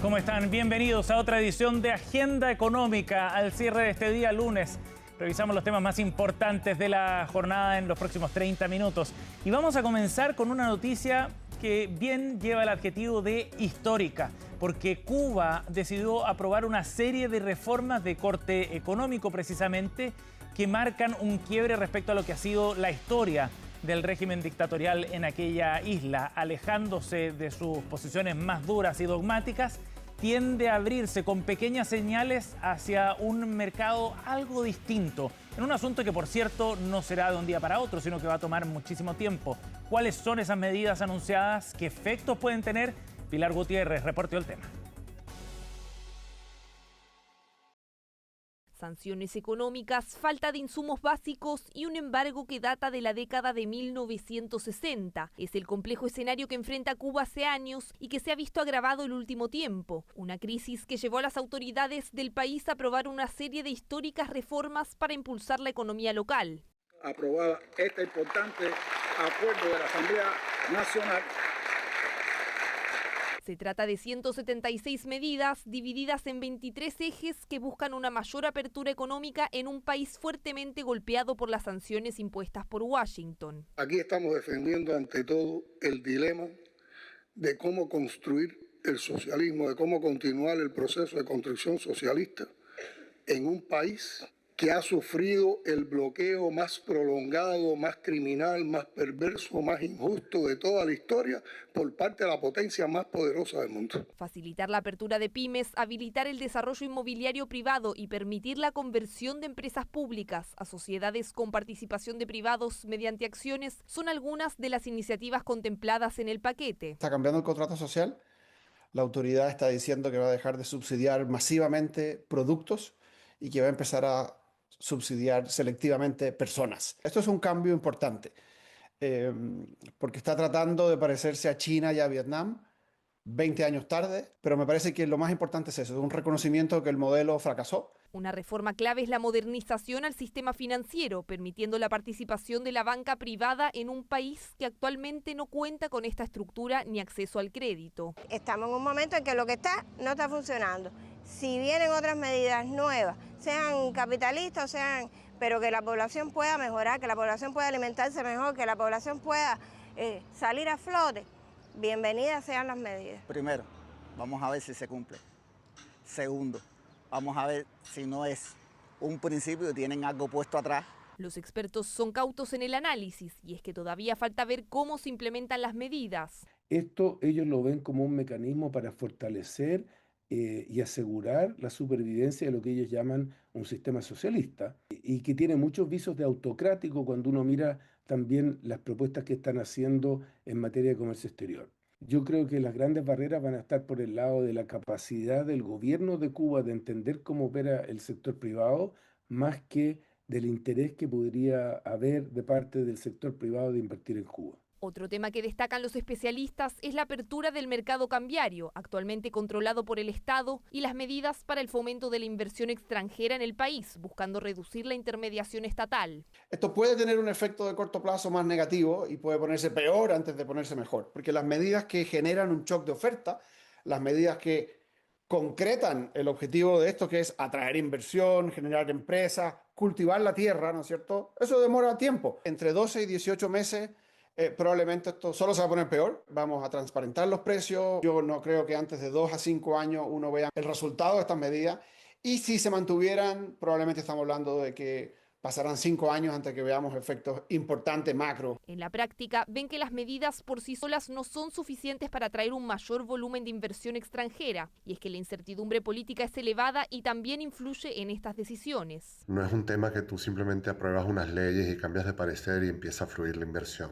¿Cómo están? Bienvenidos a otra edición de Agenda Económica. Al cierre de este día lunes, revisamos los temas más importantes de la jornada en los próximos 30 minutos. Y vamos a comenzar con una noticia que bien lleva el adjetivo de histórica, porque Cuba decidió aprobar una serie de reformas de corte económico precisamente que marcan un quiebre respecto a lo que ha sido la historia del régimen dictatorial en aquella isla, alejándose de sus posiciones más duras y dogmáticas. Tiende a abrirse con pequeñas señales hacia un mercado algo distinto, en un asunto que, por cierto, no será de un día para otro, sino que va a tomar muchísimo tiempo. ¿Cuáles son esas medidas anunciadas? ¿Qué efectos pueden tener? Pilar Gutiérrez reporteó el tema. Sanciones económicas, falta de insumos básicos y un embargo que data de la década de 1960. Es el complejo escenario que enfrenta Cuba hace años y que se ha visto agravado el último tiempo. Una crisis que llevó a las autoridades del país a aprobar una serie de históricas reformas para impulsar la economía local. Aprobada este importante acuerdo de la Asamblea Nacional. Se trata de 176 medidas divididas en 23 ejes que buscan una mayor apertura económica en un país fuertemente golpeado por las sanciones impuestas por Washington. Aquí estamos defendiendo ante todo el dilema de cómo construir el socialismo, de cómo continuar el proceso de construcción socialista en un país que ha sufrido el bloqueo más prolongado, más criminal, más perverso, más injusto de toda la historia por parte de la potencia más poderosa del mundo. Facilitar la apertura de pymes, habilitar el desarrollo inmobiliario privado y permitir la conversión de empresas públicas a sociedades con participación de privados mediante acciones son algunas de las iniciativas contempladas en el paquete. Está cambiando el contrato social. La autoridad está diciendo que va a dejar de subsidiar masivamente productos y que va a empezar a subsidiar selectivamente personas. Esto es un cambio importante, porque está tratando de parecerse a China y a Vietnam 20 años tarde, pero me parece que lo más importante es eso, es un reconocimiento de que el modelo fracasó. Una reforma clave es la modernización al sistema financiero, permitiendo la participación de la banca privada en un país que actualmente no cuenta con esta estructura ni acceso al crédito. Estamos en un momento en que lo que está no está funcionando. Si vienen otras medidas nuevas, sean capitalistas o sean, pero que la población pueda mejorar, que la población pueda alimentarse mejor, que la población pueda salir a flote, bienvenidas sean las medidas. Primero, vamos a ver si se cumple. Segundo, vamos a ver si no es un principio y tienen algo puesto atrás. Los expertos son cautos en el análisis y es que todavía falta ver cómo se implementan las medidas. Esto ellos lo ven como un mecanismo para fortalecer y asegurar la supervivencia de lo que ellos llaman un sistema socialista y que tiene muchos visos de autocrático cuando uno mira también las propuestas que están haciendo en materia de comercio exterior. Yo creo que las grandes barreras van a estar por el lado de la capacidad del gobierno de Cuba de entender cómo opera el sector privado, más que del interés que podría haber de parte del sector privado de invertir en Cuba. Otro tema que destacan los especialistas es la apertura del mercado cambiario, actualmente controlado por el Estado, y las medidas para el fomento de la inversión extranjera en el país, buscando reducir la intermediación estatal. Esto puede tener un efecto de corto plazo más negativo y puede ponerse peor antes de ponerse mejor, porque las medidas que generan un shock de oferta, las medidas que concretan el objetivo de esto, que es atraer inversión, generar empresas, cultivar la tierra, ¿no es cierto? Eso demora tiempo, entre 12 y 18 meses. Probablemente esto solo se va a poner peor. Vamos a transparentar los precios. Yo no creo que antes de 2 a 5 años uno vea el resultado de estas medidas. Y si se mantuvieran, probablemente estamos hablando de que pasarán 5 años antes que veamos efectos importantes macro. En la práctica, ven que las medidas por sí solas no son suficientes para atraer un mayor volumen de inversión extranjera. Y es que la incertidumbre política es elevada y también influye en estas decisiones. No es un tema que tú simplemente apruebas unas leyes y cambias de parecer y empieza a fluir la inversión.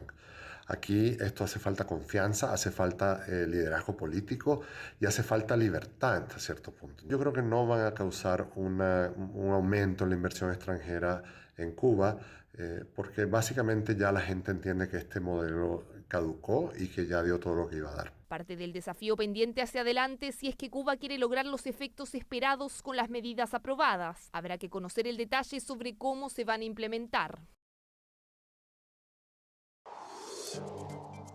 Aquí esto hace falta confianza, hace falta liderazgo político y hace falta libertad hasta cierto punto. Yo creo que no van a causar un aumento en la inversión extranjera en Cuba porque básicamente ya la gente entiende que este modelo caducó y que ya dio todo lo que iba a dar. Parte del desafío pendiente hacia adelante si es que Cuba quiere lograr los efectos esperados con las medidas aprobadas. Habrá que conocer el detalle sobre cómo se van a implementar.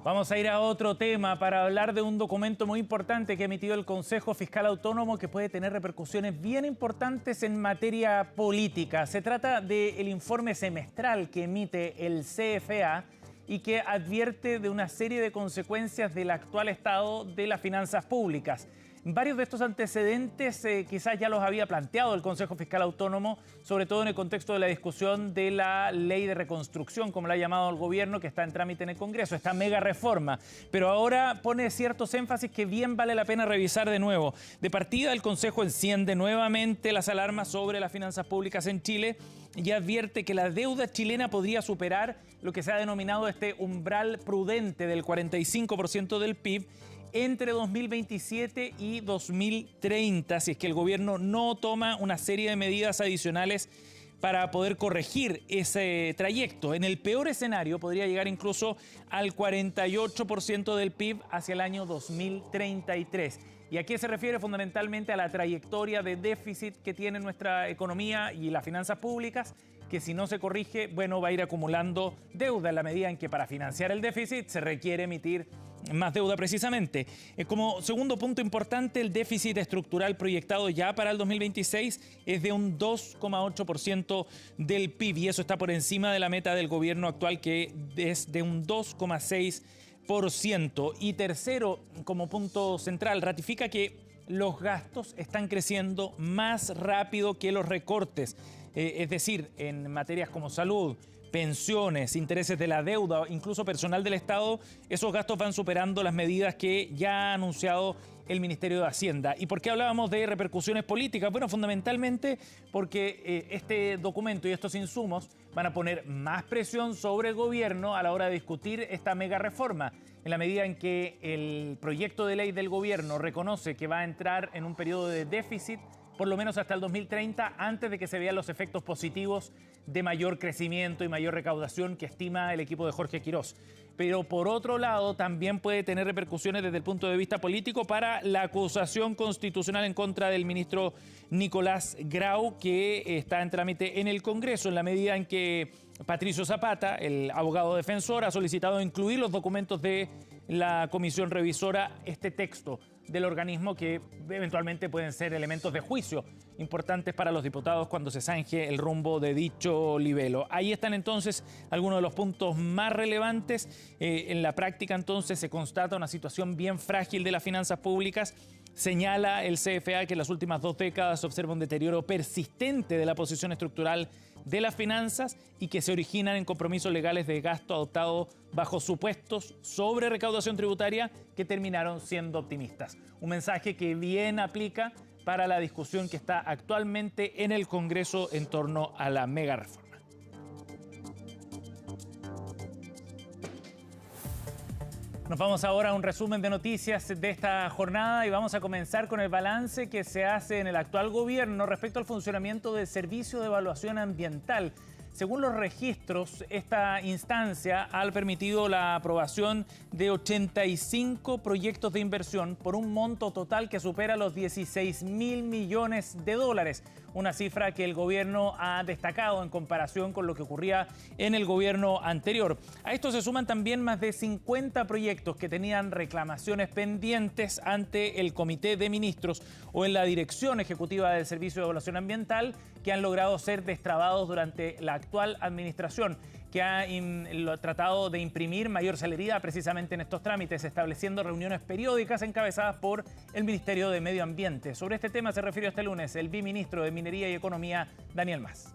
Vamos a ir a otro tema para hablar de un documento muy importante que ha emitido el Consejo Fiscal Autónomo que puede tener repercusiones bien importantes en materia política. Se trata del informe semestral que emite el CFA y que advierte de una serie de consecuencias del actual estado de las finanzas públicas. Varios de estos antecedentes quizás ya los había planteado el Consejo Fiscal Autónomo, sobre todo en el contexto de la discusión de la ley de reconstrucción, como la ha llamado el gobierno, que está en trámite en el Congreso, esta mega reforma. Pero ahora pone ciertos énfasis que bien vale la pena revisar de nuevo. De partida, el Consejo enciende nuevamente las alarmas sobre las finanzas públicas en Chile y advierte que la deuda chilena podría superar lo que se ha denominado este umbral prudente del 45% del PIB, entre 2027 y 2030, si es que el gobierno no toma una serie de medidas adicionales para poder corregir ese trayecto. En el peor escenario podría llegar incluso al 48% del PIB hacia el año 2033. ¿Y a qué se refiere? Fundamentalmente a la trayectoria de déficit que tiene nuestra economía y las finanzas públicas, que si no se corrige, bueno, va a ir acumulando deuda en la medida en que para financiar el déficit se requiere emitir más deuda precisamente. Como segundo punto importante, el déficit estructural proyectado ya para el 2026 es de un 2,8% del PIB y eso está por encima de la meta del gobierno actual, que es de un 2,6%. Y tercero, como punto central, ratifica que los gastos están creciendo más rápido que los recortes. Es decir, en materias como salud, pensiones, intereses de la deuda, incluso personal del Estado, esos gastos van superando las medidas que ya ha anunciado el Ministerio de Hacienda. ¿Y por qué hablábamos de repercusiones políticas? Bueno, fundamentalmente porque este documento y estos insumos van a poner más presión sobre el gobierno a la hora de discutir esta mega reforma. En la medida en que el proyecto de ley del gobierno reconoce que va a entrar en un periodo de déficit por lo menos hasta el 2030, antes de que se vean los efectos positivos de mayor crecimiento y mayor recaudación que estima el equipo de Jorge Quirós. Pero por otro lado, también puede tener repercusiones desde el punto de vista político para la acusación constitucional en contra del ministro Nicolás Grau, que está en trámite en el Congreso, en la medida en que Patricio Zapata, el abogado defensor, ha solicitado incluir los documentos de la comisión revisora, este texto del organismo, que eventualmente pueden ser elementos de juicio importantes para los diputados cuando se zanje el rumbo de dicho libelo. Ahí están entonces algunos de los puntos más relevantes. En la práctica entonces se constata una situación bien frágil de las finanzas públicas. Señala el CFA que en las últimas 2 décadas se observa un deterioro persistente de la posición estructural de las finanzas y que se originan en compromisos legales de gasto adoptados bajo supuestos sobre recaudación tributaria que terminaron siendo optimistas. Un mensaje que bien aplica para la discusión que está actualmente en el Congreso en torno a la mega reforma. Nos vamos ahora a un resumen de noticias de esta jornada y vamos a comenzar con el balance que se hace en el actual gobierno respecto al funcionamiento del Servicio de Evaluación Ambiental. Según los registros, esta instancia ha permitido la aprobación de 85 proyectos de inversión por un monto total que supera los 16.000 millones de dólares, una cifra que el gobierno ha destacado en comparación con lo que ocurría en el gobierno anterior. A esto se suman también más de 50 proyectos que tenían reclamaciones pendientes ante el Comité de Ministros o en la Dirección Ejecutiva del Servicio de Evaluación Ambiental, que han logrado ser destrabados durante la actual administración, que ha tratado de imprimir mayor celeridad precisamente en estos trámites, estableciendo reuniones periódicas encabezadas por el Ministerio de Medio Ambiente. Sobre este tema se refirió este lunes el viceministro de Minería y Economía, Daniel Mas.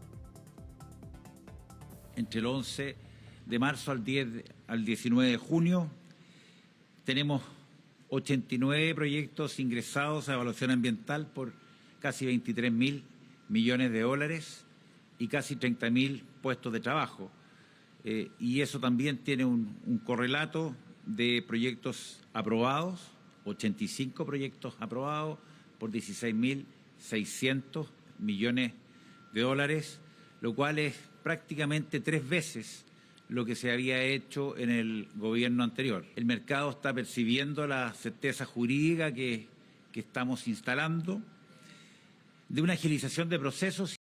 Entre el 11 de marzo al 19 de junio tenemos 89 proyectos ingresados a evaluación ambiental por casi 23.000 millones de dólares y casi 30.000 puestos de trabajo. Y eso también tiene un correlato de proyectos aprobados, 85 proyectos aprobados por 16.600 millones de dólares, lo cual es prácticamente 3 veces lo que se había hecho en el gobierno anterior. El mercado está percibiendo la certeza jurídica que estamos instalando, de una agilización de procesos.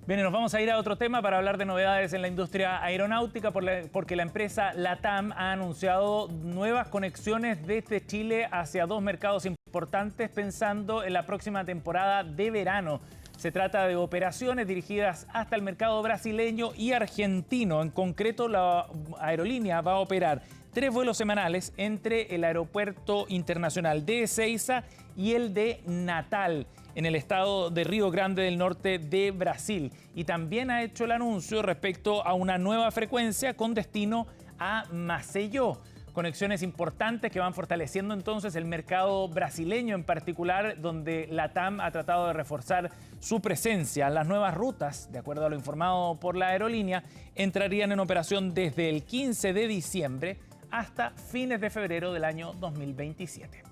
Bien, y nos vamos a ir a otro tema para hablar de novedades en la industria aeronáutica, porque la empresa LATAM ha anunciado nuevas conexiones desde Chile hacia dos mercados importantes pensando en la próxima temporada de verano. Se trata de operaciones dirigidas hasta el mercado brasileño y argentino. En concreto, la aerolínea va a operar 3 vuelos semanales entre el Aeropuerto Internacional de Ezeiza y el de Natal, en el estado de Río Grande del Norte de Brasil. Y también ha hecho el anuncio respecto a una nueva frecuencia con destino a Maceió. Conexiones importantes que van fortaleciendo entonces el mercado brasileño en particular, donde LATAM ha tratado de reforzar su presencia. Las nuevas rutas, de acuerdo a lo informado por la aerolínea, entrarían en operación desde el 15 de diciembre hasta fines de febrero del año 2027.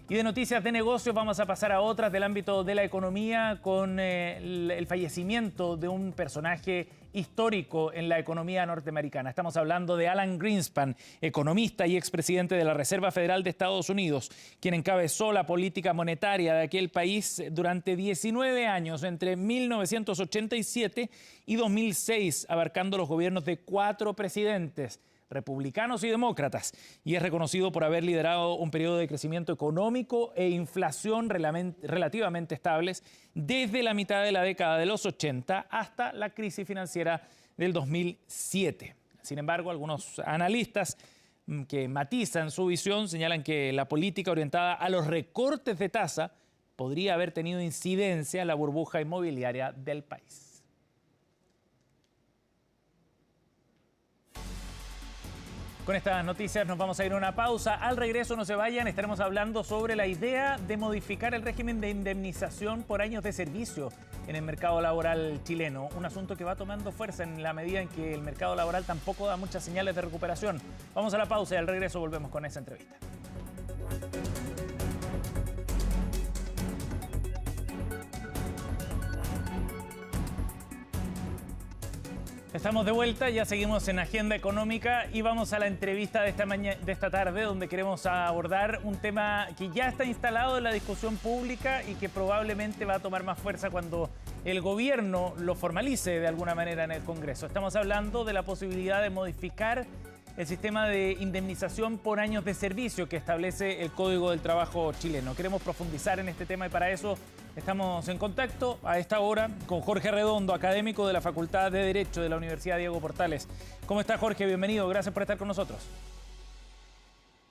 Y de noticias de negocios vamos a pasar a otras del ámbito de la economía con el fallecimiento de un personaje histórico en la economía norteamericana. Estamos hablando de Alan Greenspan, economista y expresidente de la Reserva Federal de Estados Unidos, quien encabezó la política monetaria de aquel país durante 19 años, entre 1987 y 2006, abarcando los gobiernos de 4 presidentes, republicanos y demócratas, y es reconocido por haber liderado un periodo de crecimiento económico e inflación relativamente estables desde la mitad de la década de los 80 hasta la crisis financiera del 2007. Sin embargo, algunos analistas que matizan su visión señalan que la política orientada a los recortes de tasa podría haber tenido incidencia en la burbuja inmobiliaria del país. Con estas noticias nos vamos a ir a una pausa. Al regreso, no se vayan, estaremos hablando sobre la idea de modificar el régimen de indemnización por años de servicio en el mercado laboral chileno. Un asunto que va tomando fuerza en la medida en que el mercado laboral tampoco da muchas señales de recuperación. Vamos a la pausa y al regreso volvemos con esa entrevista. Estamos de vuelta, ya seguimos en Agenda Económica y vamos a la entrevista de esta tarde, donde queremos abordar un tema que ya está instalado en la discusión pública y que probablemente va a tomar más fuerza cuando el gobierno lo formalice de alguna manera en el Congreso. Estamos hablando de la posibilidad de modificar el sistema de indemnización por años de servicio que establece el Código del Trabajo chileno. Queremos profundizar en este tema y para eso estamos en contacto a esta hora con Jorge Redondo, académico de la Facultad de Derecho de la Universidad Diego Portales. ¿Cómo está, Jorge? Bienvenido. Gracias por estar con nosotros.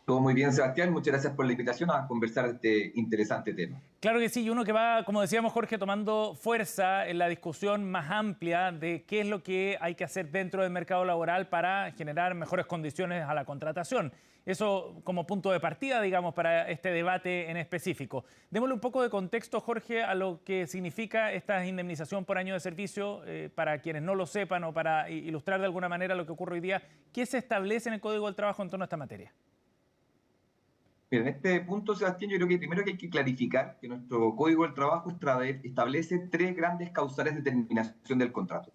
Todo muy bien, Sebastián. Muchas gracias por la invitación a conversar de este interesante tema. Claro que sí, y uno que va, como decíamos, Jorge, tomando fuerza en la discusión más amplia de qué es lo que hay que hacer dentro del mercado laboral para generar mejores condiciones a la contratación. Eso como punto de partida, digamos, para este debate en específico. Démosle un poco de contexto, Jorge, a lo que significa esta indemnización por año de servicio, para quienes no lo sepan o para ilustrar de alguna manera lo que ocurre hoy día. ¿Qué se establece en el Código del Trabajo en torno a esta materia? Bien, en este punto, Sebastián, yo creo que primero que hay que clarificar que nuestro Código del Trabajo establece 3 grandes causales de terminación del contrato.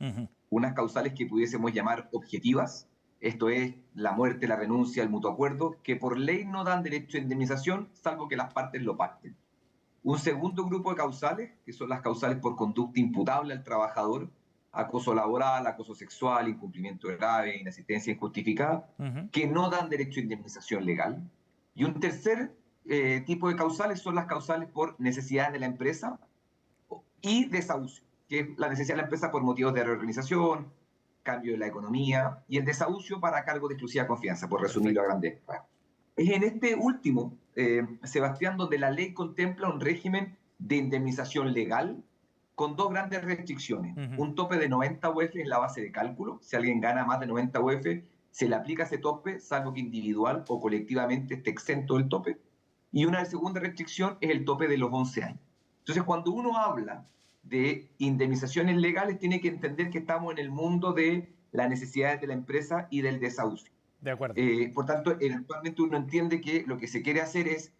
Unas causales que pudiésemos llamar objetivas, esto es la muerte, la renuncia, el mutuo acuerdo, que por ley no dan derecho a indemnización, salvo que las partes lo pacten. Un segundo grupo de causales, que son las causales por conducta imputable al trabajador, acoso laboral, acoso sexual, incumplimiento grave, inasistencia injustificada, que no dan derecho a indemnización legal. Y un tercer tipo de causales son las causales por necesidades de la empresa y desahucio, que es la necesidad de la empresa por motivos de reorganización, cambio de la economía, y el desahucio para cargos de exclusiva confianza, por resumirlo a grandes rasgos. Es en este último, Sebastián, donde la ley contempla un régimen de indemnización legal con 2 grandes restricciones. Un tope de 90 UF en la base de cálculo. Si alguien gana más de 90 UF, se le aplica ese tope, salvo que individual o colectivamente esté exento del tope. Y una segunda restricción es el tope de los 11 años. Entonces, cuando uno habla de indemnizaciones legales, tiene que entender que estamos en el mundo de las necesidades de la empresa y del desahucio. De acuerdo. Por tanto, eventualmente uno entiende que lo que se quiere hacer es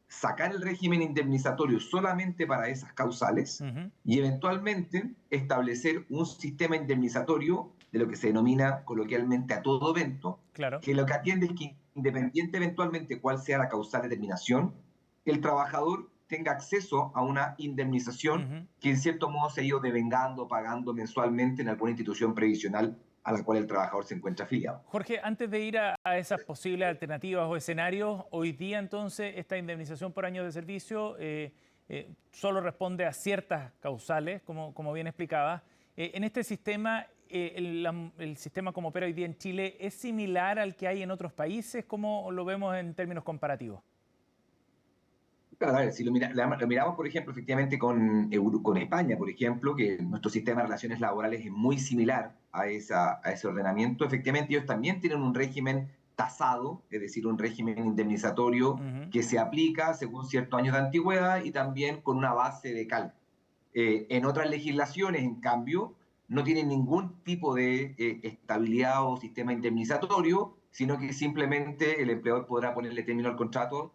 sacar el régimen indemnizatorio solamente para esas causales y eventualmente establecer un sistema indemnizatorio de lo que se denomina coloquialmente a todo evento, que lo que atiende es que independiente eventualmente cuál sea la causal de terminación, el trabajador tenga acceso a una indemnización que en cierto modo se ha ido devengando, pagando mensualmente en alguna institución previsional a la cual el trabajador se encuentra afiliado. Jorge, antes de ir a esas posibles alternativas o escenarios, hoy día entonces esta indemnización por años de servicio solo responde a ciertas causales, como bien explicaba. En este sistema, el sistema como opera hoy día en Chile, ¿es similar al que hay en otros países? ¿Cómo lo vemos en términos comparativos? Claro, a ver, si lo miramos, por ejemplo, efectivamente con España, por ejemplo, que nuestro sistema de relaciones laborales es muy similar a ese ordenamiento, efectivamente ellos también tienen un régimen tasado, es decir, un régimen indemnizatorio que se aplica según ciertos años de antigüedad y también con una base de cálculo. En otras legislaciones, en cambio, no tienen ningún tipo de estabilidad o sistema indemnizatorio, sino que simplemente el empleador podrá ponerle término al contrato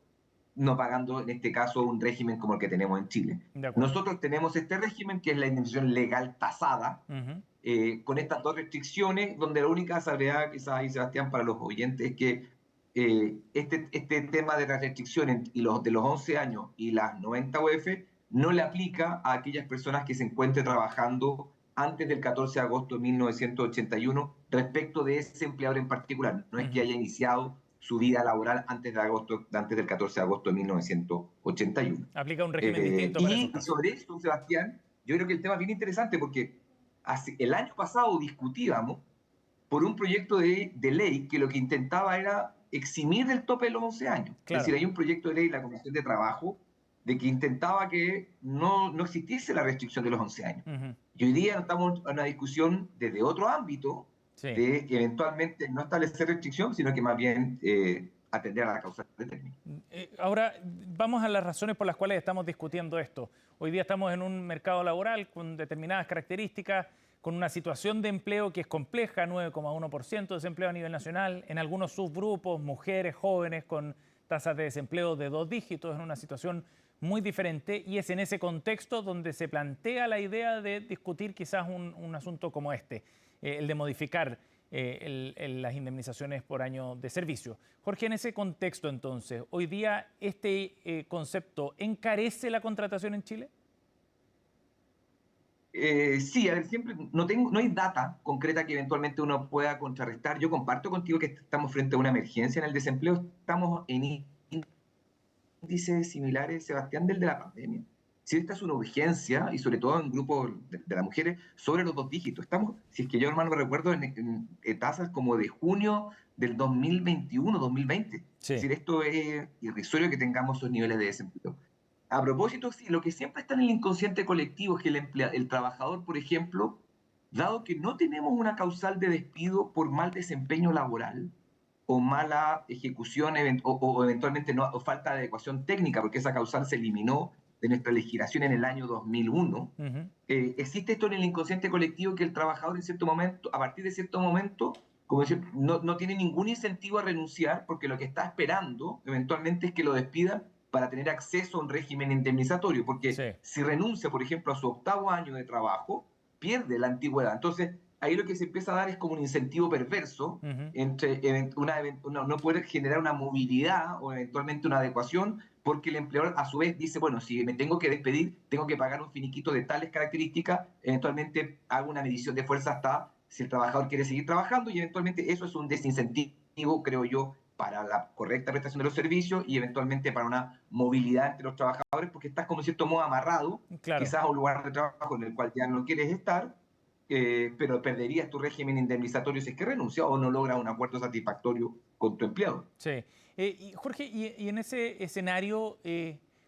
no pagando, en este caso, un régimen como el que tenemos en Chile. Nosotros tenemos este régimen, que es la indemnización legal tasada, con estas dos restricciones, donde la única salvedad, quizás ahí, Sebastián, para los oyentes, es que este tema de las restricciones y de los 11 años y las 90 UF no le aplica a aquellas personas que se encuentren trabajando antes del 14 de agosto de 1981 respecto de ese empleador en particular. No es que haya iniciado su vida laboral antes del 14 de agosto de 1981. Aplica un régimen distinto para y sobre esto, Sebastián, yo creo que el tema es bien interesante porque el año pasado discutíamos por un proyecto de ley que lo que intentaba era eximir del tope de los 11 años. Claro. Es decir, hay un proyecto de ley en la Comisión de Trabajo de que intentaba que no existiese la restricción de los 11 años. Y hoy día estamos en una discusión desde otro ámbito, de eventualmente no establecer restricción, sino que más bien atender a la causa de término. Ahora, vamos a las razones por las cuales estamos discutiendo esto. Hoy día estamos en un mercado laboral con determinadas características, con una situación de empleo que es compleja, 9,1% de desempleo a nivel nacional, en algunos subgrupos, mujeres, jóvenes con tasas de desempleo de 2 dígitos, en una situación muy diferente, y es en ese contexto donde se plantea la idea de discutir quizás un asunto como este, el de modificar las indemnizaciones por año de servicio. Jorge, en ese contexto entonces, ¿hoy día este concepto encarece la contratación en Chile? Sí, a ver, siempre no hay data concreta que eventualmente uno pueda contrarrestar. Yo comparto contigo que estamos frente a una emergencia en el desempleo, estamos en índices similares, Sebastián, del de la pandemia. Si esta es una urgencia, y sobre todo en grupos de las mujeres, sobre los 2 dígitos. Estamos, si es que yo, hermano, recuerdo, en tasas como de junio del 2021, 2020. Sí. Es decir, esto es irrisorio que tengamos esos niveles de desempleo. A propósito, sí, lo que siempre está en el inconsciente colectivo es que el trabajador, por ejemplo, dado que no tenemos una causal de despido por mal desempeño laboral, o mala ejecución o eventualmente o falta de adecuación técnica, porque esa causal se eliminó de nuestra legislación en el año 2001, existe esto en el inconsciente colectivo, que el trabajador en cierto momento, a partir de cierto momento, como decir, no tiene ningún incentivo a renunciar, porque lo que está esperando eventualmente es que lo despidan para tener acceso a un régimen indemnizatorio, porque si renuncia, por ejemplo, a su 8º año de trabajo, pierde la antigüedad. Entonces, ahí lo que se empieza a dar es como un incentivo perverso entre no poder generar una movilidad o eventualmente una adecuación, porque el empleador a su vez dice, bueno, si me tengo que despedir, tengo que pagar un finiquito de tales características, eventualmente hago una medición de fuerza hasta si el trabajador quiere seguir trabajando, y eventualmente eso es un desincentivo, creo yo, para la correcta prestación de los servicios y eventualmente para una movilidad entre los trabajadores, porque estás como en cierto modo amarrado, quizás a un lugar de trabajo en el cual ya no quieres estar, pero perderías tu régimen indemnizatorio si es que renuncia o no logra un acuerdo satisfactorio con tu empleado. Sí. Jorge, y en ese escenario,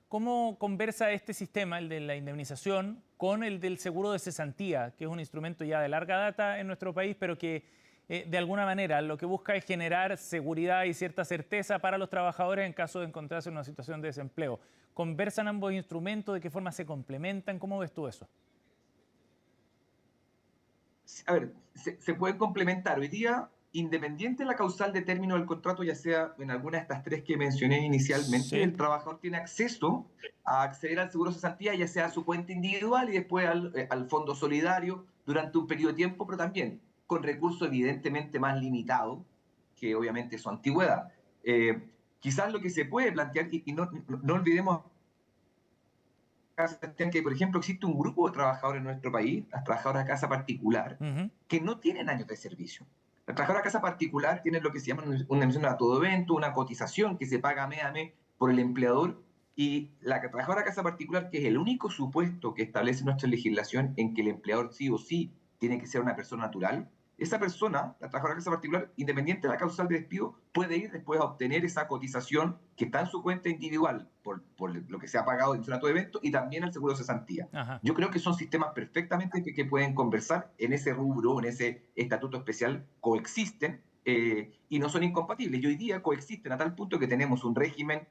¿cómo conversa este sistema, el de la indemnización, con el del seguro de cesantía, que es un instrumento ya de larga data en nuestro país, pero que de alguna manera lo que busca es generar seguridad y cierta certeza para los trabajadores en caso de encontrarse en una situación de desempleo? ¿Conversan ambos instrumentos? ¿De qué forma se complementan? ¿Cómo ves tú eso? A ver, se pueden complementar. Hoy día, independiente de la causal de término del contrato, ya sea en alguna de estas 3 que mencioné inicialmente, el trabajador tiene acceso a acceder al seguro de cesantía, ya sea a su cuenta individual y después al fondo solidario durante un periodo de tiempo, pero también con recursos evidentemente más limitados que obviamente su antigüedad. Quizás lo que se puede plantear, y no olvidemos Sebastián, que por ejemplo existe un grupo de trabajadores en nuestro país, las trabajadoras de casa particular, que no tienen años de servicio. Las trabajadoras de casa particular tienen lo que se llama una indemnización a todo evento, una cotización que se paga mes a mes por el empleador, y la trabajadora de casa particular, que es el único supuesto que establece nuestra legislación en que el empleador sí o sí tiene que ser una persona natural, esa persona, la trabajadora de casa particular, independiente de la causal de despido, puede ir después a obtener esa cotización que está en su cuenta individual por lo que se ha pagado en un evento y también el seguro de cesantía. Yo creo que son sistemas perfectamente que pueden conversar en ese rubro, en ese estatuto especial, coexisten y no son incompatibles. Y hoy día coexisten a tal punto que tenemos un régimen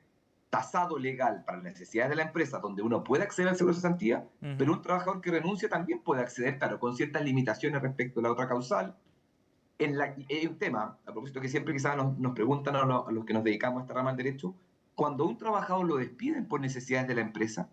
tasado legal para las necesidades de la empresa, donde uno puede acceder al seguro de cesantía, pero un trabajador que renuncia también puede acceder, claro, con ciertas limitaciones respecto a la otra causal. Hay un tema, a propósito, que siempre quizás nos preguntan a los que nos dedicamos a esta rama del derecho, cuando un trabajador lo despiden por necesidades de la empresa,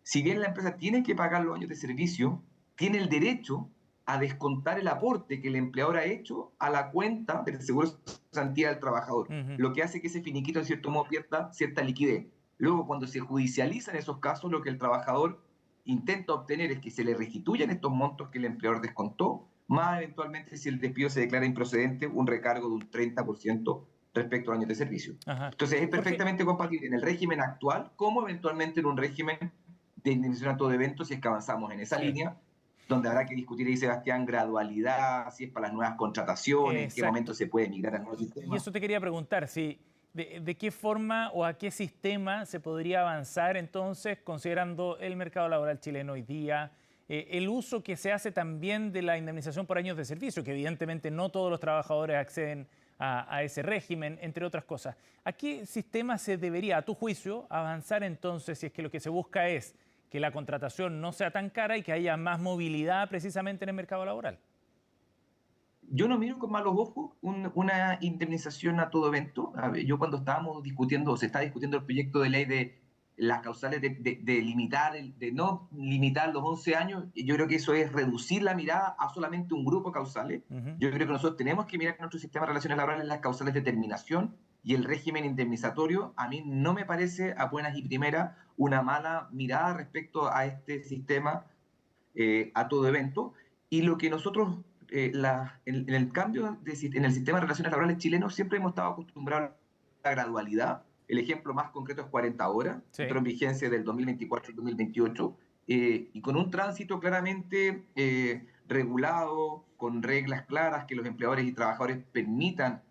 si bien la empresa tiene que pagar los años de servicio, tiene el derecho a descontar el aporte que el empleador ha hecho a la cuenta del seguro de cesantía del trabajador, lo que hace que ese finiquito en cierto modo pierda cierta liquidez. Luego, cuando se judicializan esos casos, lo que el trabajador intenta obtener es que se le restituyan estos montos que el empleador descontó, más eventualmente, si el despido se declara improcedente, un recargo de un 30% respecto al año de servicio. Entonces es perfectamente compatible en el régimen actual como eventualmente en un régimen de indemnización a todo evento, si es que avanzamos en esa línea, donde habrá que discutir ahí, Sebastián, gradualidad, si es para las nuevas contrataciones, en qué momento se puede migrar al nuevo sistema. Y eso te quería preguntar, si de qué forma o a qué sistema se podría avanzar entonces, considerando el mercado laboral chileno hoy día, el uso que se hace también de la indemnización por años de servicio, que evidentemente no todos los trabajadores acceden a ese régimen, entre otras cosas. ¿A qué sistema se debería, a tu juicio, avanzar entonces si es que lo que se busca es que la contratación no sea tan cara y que haya más movilidad precisamente en el mercado laboral? Yo no miro con malos ojos una indemnización a todo evento. Yo cuando estábamos discutiendo, o se está discutiendo el proyecto de ley de las causales de no limitar los 11 años, yo creo que eso es reducir la mirada a solamente un grupo de causales. Yo creo que nosotros tenemos que mirar en nuestro sistema de relaciones laborales las causales de terminación y el régimen indemnizatorio. A mí no me parece a buenas y primeras una mala mirada respecto a este sistema a todo evento. Y lo que nosotros, en el cambio en el sistema de relaciones laborales chileno, siempre hemos estado acostumbrados a la gradualidad. El ejemplo más concreto es 40 horas, entró en vigencia del 2024 al 2028, y con un tránsito claramente regulado, con reglas claras que los empleadores y trabajadores permitan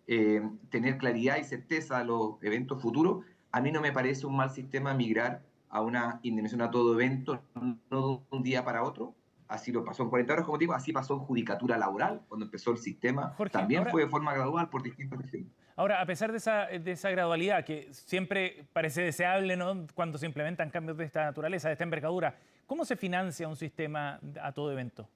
tener claridad y certeza a los eventos futuros. A mí no me parece un mal sistema migrar a una indemnización a todo evento, no de un día para otro. Así lo pasó en 40 horas, como digo, así pasó en judicatura laboral, cuando empezó el sistema. Jorge, también fue de forma gradual por distintos regimes. Ahora, a pesar de esa gradualidad, que siempre parece deseable, ¿no?, cuando se implementan cambios de esta naturaleza, de esta envergadura, ¿cómo se financia un sistema a todo evento?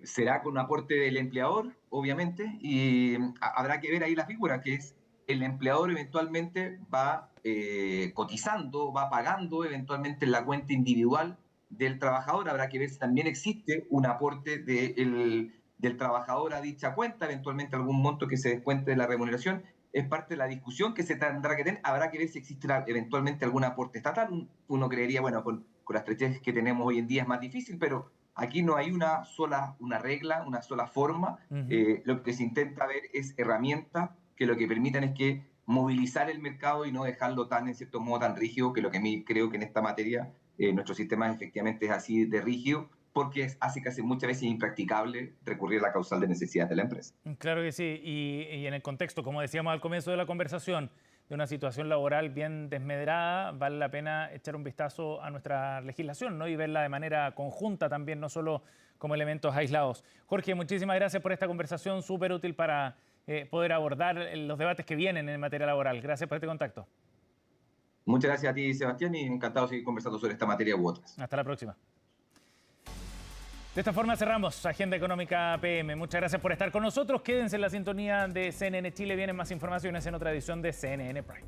Será con un aporte del empleador, obviamente, y habrá que ver ahí la figura, que es el empleador eventualmente va cotizando, va pagando eventualmente en la cuenta individual del trabajador. Habrá que ver si también existe un aporte del trabajador a dicha cuenta, eventualmente algún monto que se descuente de la remuneración. Es parte de la discusión que se tendrá que tener. Habrá que ver si existirá eventualmente algún aporte estatal. Uno creería, bueno, con las estrechez que tenemos hoy en día es más difícil, pero aquí no hay una regla, una sola forma. Lo que se intenta ver es herramientas que lo que permitan es que movilizar el mercado y no dejarlo tan, en cierto modo, tan rígido, que lo que a mí creo que en esta materia nuestro sistema efectivamente es así de rígido, porque hace casi muchas veces impracticable recurrir a la causal de necesidad de la empresa. Claro que sí, y en el contexto, como decíamos al comienzo de la conversación, de una situación laboral bien desmedrada, vale la pena echar un vistazo a nuestra legislación, ¿no?, y verla de manera conjunta también, no solo como elementos aislados. Jorge, muchísimas gracias por esta conversación, súper útil para poder abordar los debates que vienen en materia laboral. Gracias por este contacto. Muchas gracias a ti, Sebastián, y encantado de seguir conversando sobre esta materia u otras. Hasta la próxima. De esta forma cerramos Agenda Económica PM. Muchas gracias por estar con nosotros. Quédense en la sintonía de CNN Chile. Vienen más informaciones en otra edición de CNN Prime.